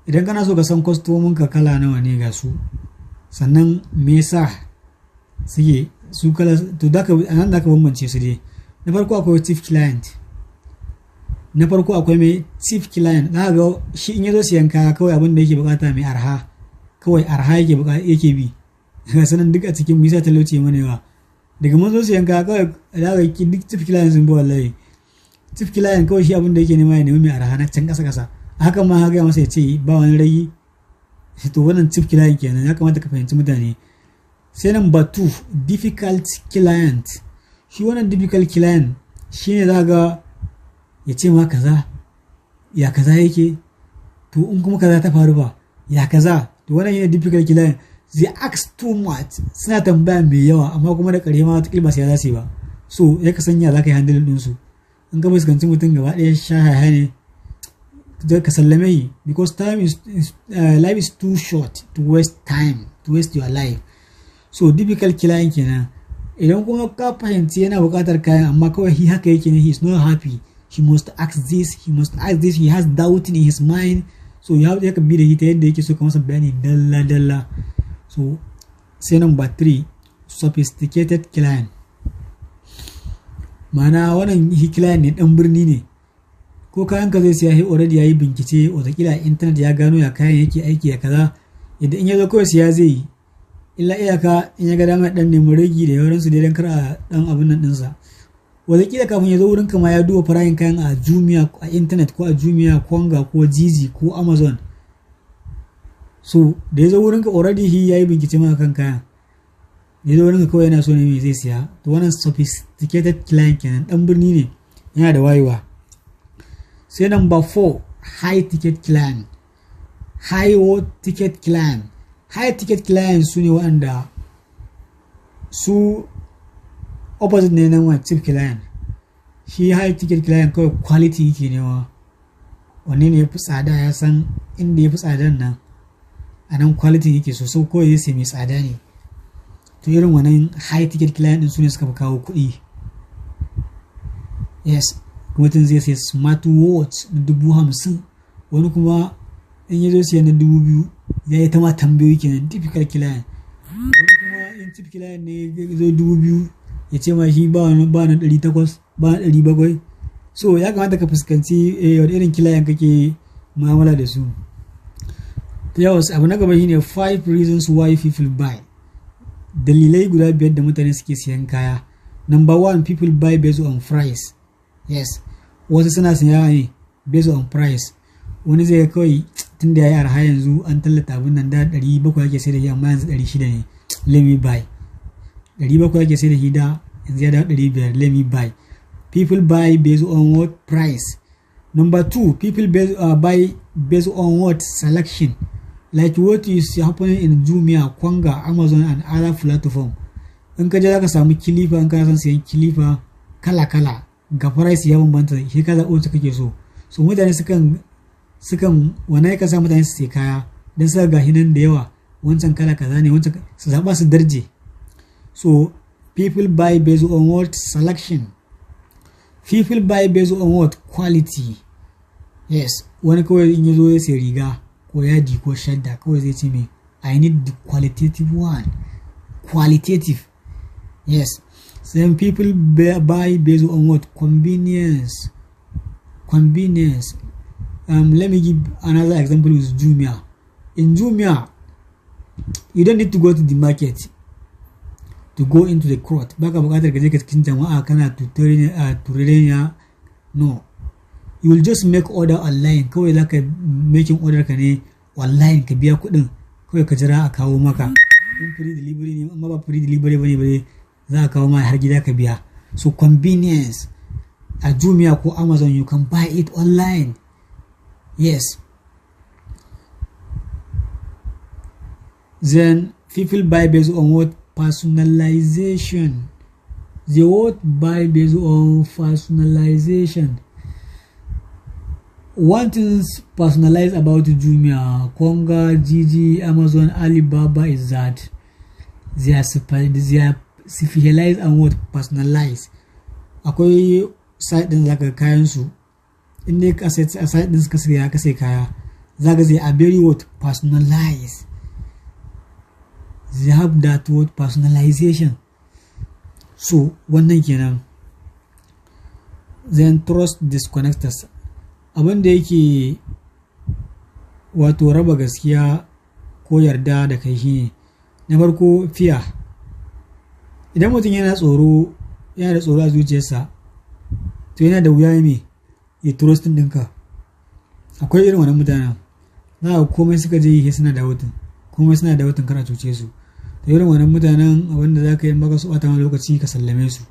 Speaker 1: Idan kana so ka san kwastomin ka kala nawa ne ga su, sannan me yasa suke su kala, to anan da ka bambance su dai. Na farko akwai chief client. Na farko akwai mai chief client, za ga shi in yazo siyan kaya kawai abin da yake bukata mai arha, kawai arha yake bi. Sanan duk a cikin misa talauci mana yawa. Daga mun zo siyan kaya kawai da ga duk chief client sun ba wallahi. Chief client kawai shi abin da yake nema ya nemi mai arha na can kasa. Haka ma haka masa ya ce ba wani ragi. To wannan chief client kenan, ya kamata ka fahimci mutane. Sai number 2, difficult client. Shi wannan difficult client shine za ga ya ce ma kaza, ya kaza yake, to in kuma kaza ta faru ba, ya kaza. To wannan yana difficult client. They ask too much, suna tambaya mai yawa amma kuma da ƙarshe ma wata ba sai za su yi ba. So ya kasanya za ka yi handling ɗinsu. In ka fuskanci mutum gaba ɗaya shahaya ne, ka sallame yi, because life is too short to waste time, to waste your life. So difficult client kenan. Idan kuma ka fahimci yana buƙatar kayan amma kawai haka yake ne, he is not happy, he must ask this, he has doubt in his mind. So ya ka bi da ita yadda yake so ka masa bayani dalla. So sai number 3, sophisticated client. Mana wannan client ne dan birni ne, ko kayan ka zai siya already yayi bincike, wataƙila internet ya gano ya kayan yake aiki ya kaza, idan in ya zo kawai siya zai yi, illa iyaka in ya ga dama dan nemi ragi da yawansu da dan kar a dan abin nan dinsa. Wataƙila kafin ya zo wurin ka ma ya duba farashin kayan a Jumia, a internet ko a Jumia, Konga ko Jiji ko Amazon. So da ya zo wurin ka already yayi bincike ma kan kayan, ya zo wurin ka kawai yana so ne me zai siya. To wannan sophisticated client kenan, dan birni ne, yana da wayewa. Sai number 4, high ticket client. High ticket client su ne waɗanda su opposite ne na chief client. Shi high ticket client kawai quality yake nema, wanne ne ya fi tsada, ya san inda ya fi tsadan nan, a nan quality yake so kawai zai sai mai tsada ne. To irin wannan high ticket client din su ne suka fi kawo kuɗi. Yes, mutum zai sai smart watch na 50,000, wani kuma in ya zo siya na 2,000, ya yi ta ma tambayoyi kenan, typical client. Wani kuma in chief client ne ya zo 2,000 ya ce ma shi ba na 800, ba na 700. So ya kamata ka fuskanci wani irin client kake mu'amala da su. Yes, abu na gaba shine 5 reasons why people buy. Dalilai guda 5 da mutane suke siyan kaya. Number 1, people buy based on price. Yes, wasu suna siya ne based on price. Wani zai kawai tun da ya yi arha yanzu an tallata abin nan da 700 yake sai da shi amma yanzu 600 ne, let me buy. 700 yake sai da shi da yanzu ya da 500, let me buy. People buy based on what price. Number 2, people buy based on what selection. Like what is happening in Jumia, Konga, Amazon and other platform. In ka je za ka samu kilifa, in kana son siyan kilifa kala ga price ya bambanta, shi ka zaɓo ta kake so. So mutane sukan wannan ya sa mutane su sai kaya don su ga hinan da yawa, wancan kala kaza ne, wancan su zaɓa su darje. So people buy based on what selection. People buy based on what quality. Yes, wani kawai in ya zo ya sai riga ko yadi ko shadda kawai zai ce me, I need the qualitative one. Qualitative. Yes. Some people buy based on what? Convenience. Let me give another example with Jumia. In Jumia, you don't need to go to the market to go into the crowd. Baka bukatar ka je ka cikin jama'a kana tureniya. No. You will just make order online. Kawai za ka making order ka ne online, ka biya kuɗin kawai ka jira a kawo maka. In free delivery ne, amma ba free delivery bane za a kawo ma har gida ka biya. So convenience. A Jumia ko Amazon you can buy it online. Yes. Then people buy based on what? Personalization. They would buy based on personalization. One thing's personalized about Jumia, Konga, Gigi, Amazon, Alibaba is that they are specialized and what personalized. Akwai site din zaka kayan su inda ka sai a site din suka siya ka sai kaya zaka they are very what personalized. They have that word personalization. So wannan kenan. Then trust disconnect us. Abin da yake wato raba gaskiya ko yarda da kai shine na farko fear. Idan mutum yana da tsoro a zuciyarsa to yana da wuya me ya trust ɗinka. Akwai irin wannan mutanen za ka komai suka je yi suna da wutun kana cuce su. To irin wannan mutanen abinda za ka yi maka su ɓata wani lokaci ka sallame su.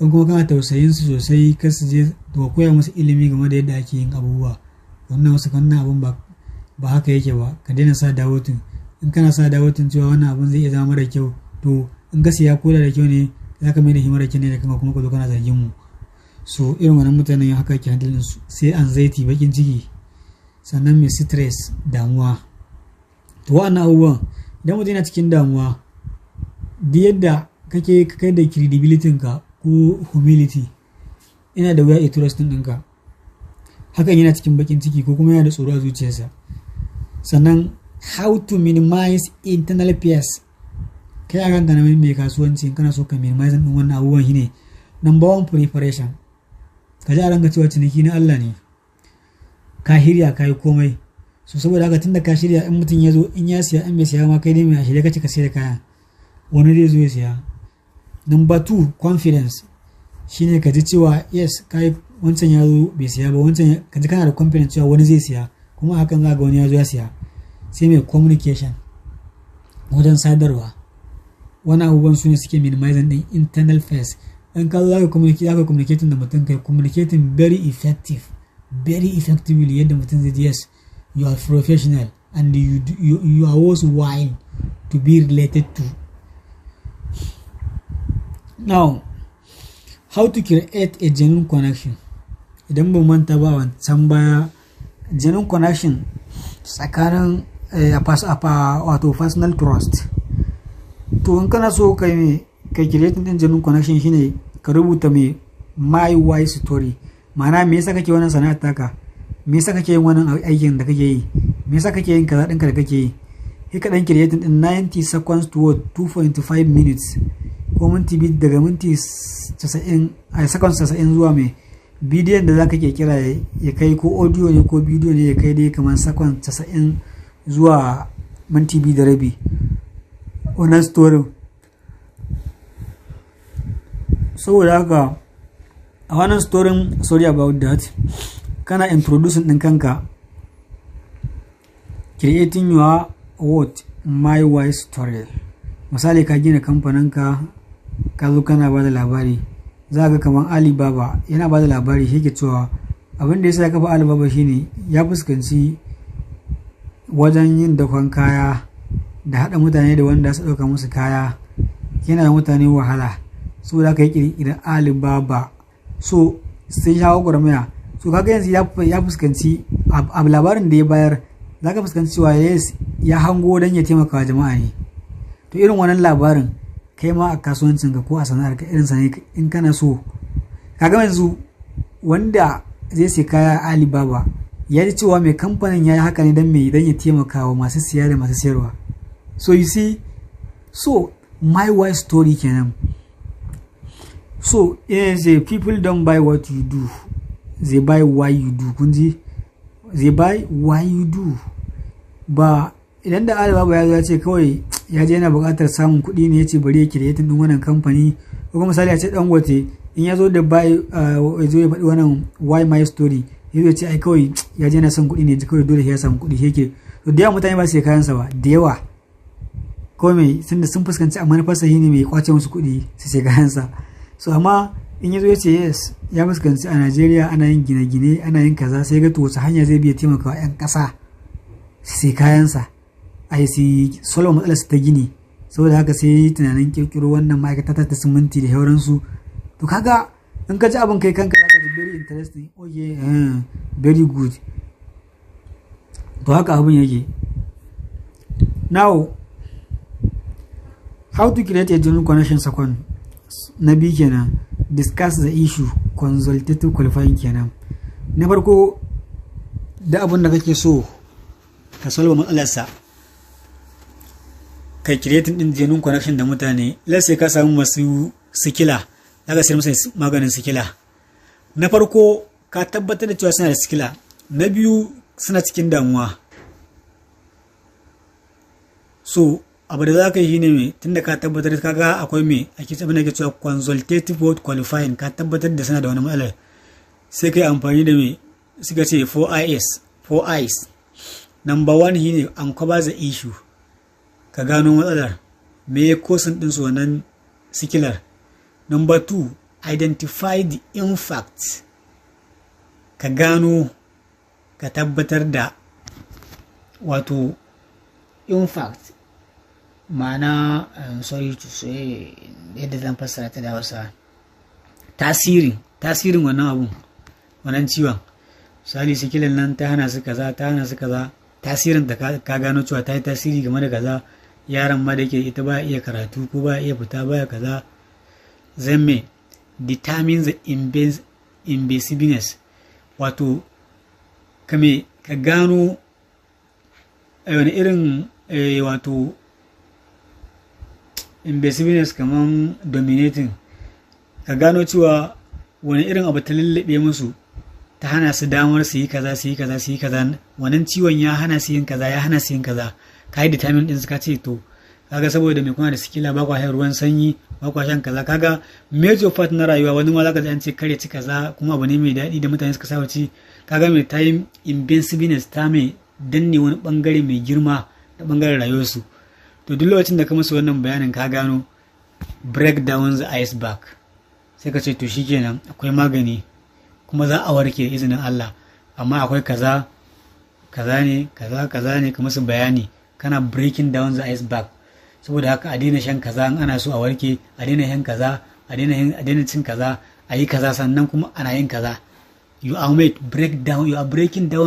Speaker 1: In kuma kana tausayin su sosai kar su je to koya musu ilimi game da yadda ake yin abubuwa. Wannan wasu kannan abun ba haka yake ba, ka daina sa dawotun. In kana sa dawotun cewa wannan abun zai iya zama mara kyau to in ka siya koda da kyau ne za ka mai da shi mara kyau ne da kuma ka zo kana zargin mu. So irin wannan mutanen haka ke handling su. Sai anxiety bakin ciki, sannan mai stress damuwa. To wa'annan abubuwan idan mutum yana cikin damuwa duk yadda kake kai da credibility ka ko humility ina da wuya a trust ɗinka. Hakan yana cikin bakin ciki ko kuma yana da tsoro a zuciyarsa. Sannan how to minimize internal fears. Kai a kanka na mai kasuwanci kana so ka minimize ɗin wannan abubuwan shine number one preparation. Ka ji a ranka cewa ciniki na Allah ne, ka shirya ka yi komai. So saboda haka tunda ka shirya in mutum ya zo in ya siya in bai siya ma kai dai mai shirya kace ka sayar da kaya wani zai zo ya siya. Number two confidence shine ka ji cewa yes kai wancan ya zo bai siya ba, wancan ka ji kana da confidence cewa wani zai siya kuma hakan za ga wani ya zo ya siya. Sai mai communication wajen sadarwa. Wani abubuwan su ne suke minimizing din internal fears. In ka zo za ka communicating da mutum kai communicating very effectively yadda mutum zai ji yes you are professional and you are worthwhile to be related to. Now, how to create a genuine connection. Idan ba manta ba wancan baya genuine connection tsakanin wato personal trust. To in kana so kai create din genuine connection shine ka rubuta my why story. Ma'ana me yasa kake wannan sana'ar taka? Me yasa kake yin wannan aikin da kake yi? Me yasa kake yin kaza ɗinka da kake yi? Sai ka dan create din 90 seconds to 2.5 minutes ko minti biyu daga minti 90 a seconds 90 zuwa bidiyon da zaka ke kira ya kai ko audio ne ko bidiyo ne ya kai dai kamar seconds 90 zuwa minti 2 da rabi. Wannan story saboda haka a wannan story sorry about that kana introducing ɗin kanka creating your what my why story. Misali ka gina kamfaninka ka zo kana ba da labari za ga kamar Alibaba yana ba da labari shi ke cewa abin da ya sa ya kafa Alibaba shine ya fuskanci wajen yin dakon kaya da haɗa mutane da wanda su ɗauka musu kaya yana da mutane wahala, so da ka yi ƙirƙirar Alibaba. So sai shawo gwarmaya. So kaga yanzu ya fuskanci a labarin da ya bayar za ka fuskanci cewa yes ya hango don ya taimaka wa jama'a ne. To irin wannan labarin kai ma a kasuwancinka ko a sana'ar ka irin sane in kana so kaga yanzu wanda zai sai kaya Alibaba ya ji cewa mai kamfanin ya yi haka ne don ya taimaka wa masu siya da masu siyarwa. So you see, so my why story kenan. So yes, people don't buy what you do, they buy why you do. Kunji, they buy why you do. Ba idan da Alibaba ya ce kawai ya je yana buƙatar samun kuɗi ne ya ce bari ya create din wannan kamfani, ko kuma misali a ce Dangote in ya zo da buy ya zo ya faɗi wannan why my story ya ce ai kawai ya je yana son kuɗi ne kawai dole ya samu kuɗi yake. To da yawa mutane ba su kayansa ba da yawa ko mai sun fuskanci a manufarsa shine mai kwace musu kuɗi su sai kayansa. So amma in ya zo ya ce yes ya fuskanci a Najeriya ana yin gine-gine ana yin kaza sai ga to wace hanya zai biya taimakawa 'yan ƙasa su sai kayansa ai su solve matsalar su ta gini saboda haka sai yi tunanin kirkiro wannan ma'aikata ta siminti da sauransu. To kaga in ka ji abin kai kanka zaka ji very interesting, okay, very good. To haka abin yake. Now, how to create a genuine connection second. Na biyu kenan, discuss the issue, consultative qualifying kenan. Na farko, da abin da kake so ka solve matsalarsa, kai creating din genuine connection da mutane. Let's say ka samu masu sikila, zaka sayar musu maganin sikila. Na farko, ka tabbatar da cewa suna da sikila. Na biyu, suna cikin damuwa. So abu da za ka yi ne mai tunda ka tabbatar ka ga akwai mai ake abin da ke cewa consultative word qualifying, ka tabbatar da suna da wani matsalar, sai ka yi amfani da mai suka ce 4 eyes. Number 1 shine uncover the issue, ka gano matsalar me ya kosin din su wannan sikilar. Number 2, identify the impact, ka gano ka tabbatar da wato impact, ma'ana sorry to say yadda zan fassara ta da Hausa, tasirin wannan abun, wannan ciwon. Misali sikilan nan ta hana su kaza, tasirin da ka gano cewa ta yi tasiri game da kaza. Yaron ma da yake ita ba iya karatu ko ba iya fita baya kaza. Then me determine the invasiveness, wato ka gano wani irin wato invasiveness kaman dominating, ka gano cewa wani irin abu ta lullube musu ta hana su damar su yi kaza. Wannan ciwon ya hana su yin kaza, ka yi determine din su, ka ce to kaga saboda mai kuna da sikila ba kwa shan ruwan sanyi, ba kwa shan kaza. Kaga major part na rayuwa, wani ma zaka ji an ce kare ci kaza kuma abu ne mai daɗi da mutane suka saba ci. Kaga mai time invasiveness ta mai danne wani bangare mai girma da bangaren rayuwarsu. To duk lokacin da ka musu wannan bayanin ka gano break down the iceberg, sai ka ce to shikenan akwai magani kuma za a warke izinin Allah, amma akwai kaza ne ka musu bayani, kana breaking down the iceberg. Saboda haka a daina shan kaza in ana so a warke, a daina shan kaza, a daina cin kaza, a yi kaza sannan kuma ana yin kaza. You are breaking down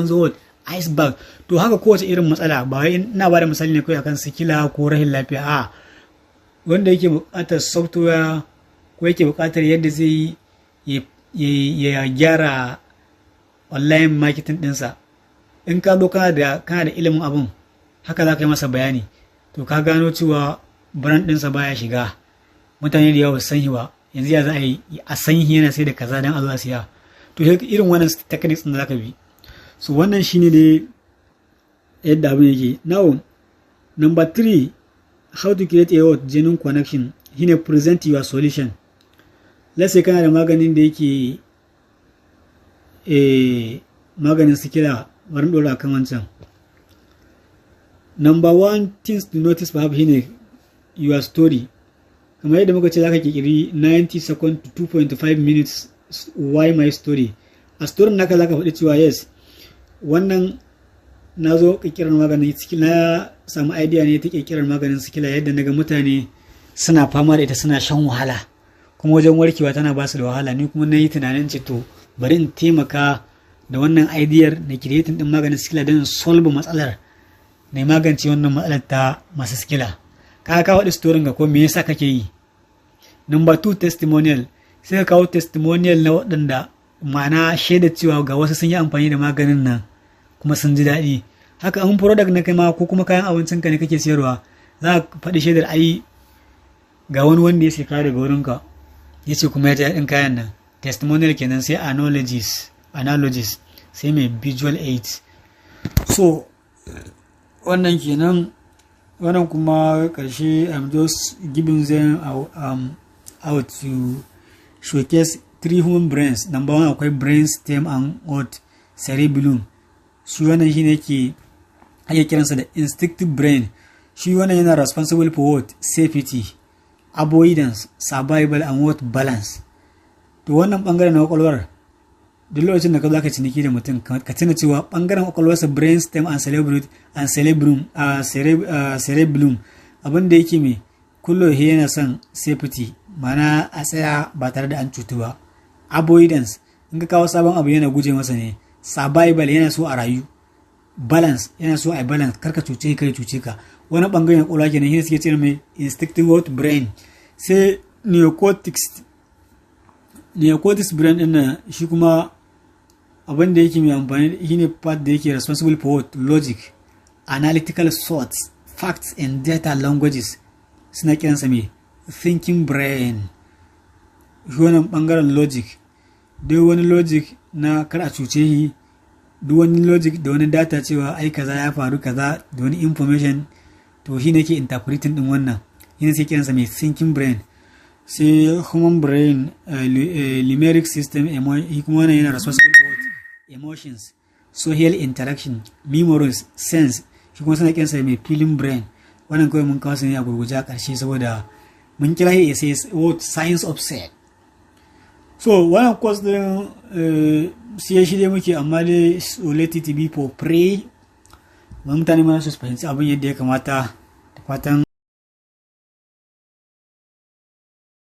Speaker 1: the world iceberg. To haka kowace irin matsala, ba wai ina ba da misali ne kawai akan sikila ko rahin lafiya, a wanda yake buƙatar software ko yake buƙatar yadda zai ya gyara online marketing ɗinsa, in ka zo kana da ilimin abun, haka za ka yi masa bayani. To ka gano cewa brand ɗinsa baya shiga, mutane da yawa san shi ba, yanzu ya za a yi a san shi yana sai da kaza don a zo a siya. To irin wannan techniques ɗin da za ka bi. So wannan shine dai yadda abin yake. Now number 3, how to create a genuine connection, shine present your solution. Let's say kana da maganin da yake maganin sikila, bari dora kan wancan. Number 1 things to notice perhaps shine your story. Kamar yadda muka ce zaka kirkiri 90 seconds to 2.5 minutes why my story. A story naka zaka faɗi cewa yes, wannan na zo kirkirar maganin sikila, na samu idea ne ta kirkirar maganin sikila, yadda naga mutane suna fama da ita, suna shan wahala kuma wajen warkewa tana ba su da wahala. Ni kuma na yi tunanin ce to bari in taimaka da wannan idea na creating din maganin sikila don solve matsalar, na magance wannan matsalar ta masu sikila. Ka faɗi story ga ko me yasa kake yi. Number 2, testimonial, sai ka kawo testimonial na waɗanda ma'ana shaida cewa ga wasu sun yi amfani da maganin nan kuma sun ji daɗi. Haka an product na kai ma ko kuma kayan abincin ka ne kake siyarwa, za ka faɗi shaidar ai ga wani wanda ya siya daga wurinka ya ce kuma ya ji daɗin kayan nan. Testimonial kenan. Sai analogies, sai mai visual aids. So wannan kenan. Wannan kuma ƙarshe I'm just giving them out to showcase 3 human brains. Number 1 akwai brain stem and cerebellum. Shi wannan shine ake kiransa da instinctive brain. Shi wannan yana responsible for what? Safety, avoidance, survival and balance. To wannan bangaren na kwakwalwar, duk lokacin da ka zaka ciniki da mutum, ka tuna cewa bangaren kwakwalwarsa brain stem and cerebellum abin da yake mai kullu yana son safety, mana a tsaya ba tare da an cutu ba. Avoidance, in ka kawo sabon abu yana guje masa ne. Survival, yana so a rayu. Balance, yana so a balance, karka cuce kai cuce ka. Wani bangaren kula kenan shi suke ce mai instinctive brain. Sai neocortex brain din shi kuma abin da yake mai amfani shi ne part da yake responsible for logic, analytical thoughts, facts and data languages. Suna kiransa mai thinking brain. Shi wannan bangaren logic, duk wani logic na kar a cuce shi, duk wani logic da wani data cewa ai kaza ya faru kaza, da wani information, to shi ne ke interpreting din wannan, shi ne sai kiransa mai thinking brain. Sai human brain, limeric system, kuma wannan yana responsible for emotions, social interaction, memories, sense. Shi kuma suna kiransa mai feeling brain. Wannan kawai mun kawo su ne a gurguje a ƙarshe saboda mun kira shi sai what science of sex. So wannan course din sai shi dai muke, amma dai so let it be for free. Mutane mana su fahimci abin yadda ya kamata, da fatan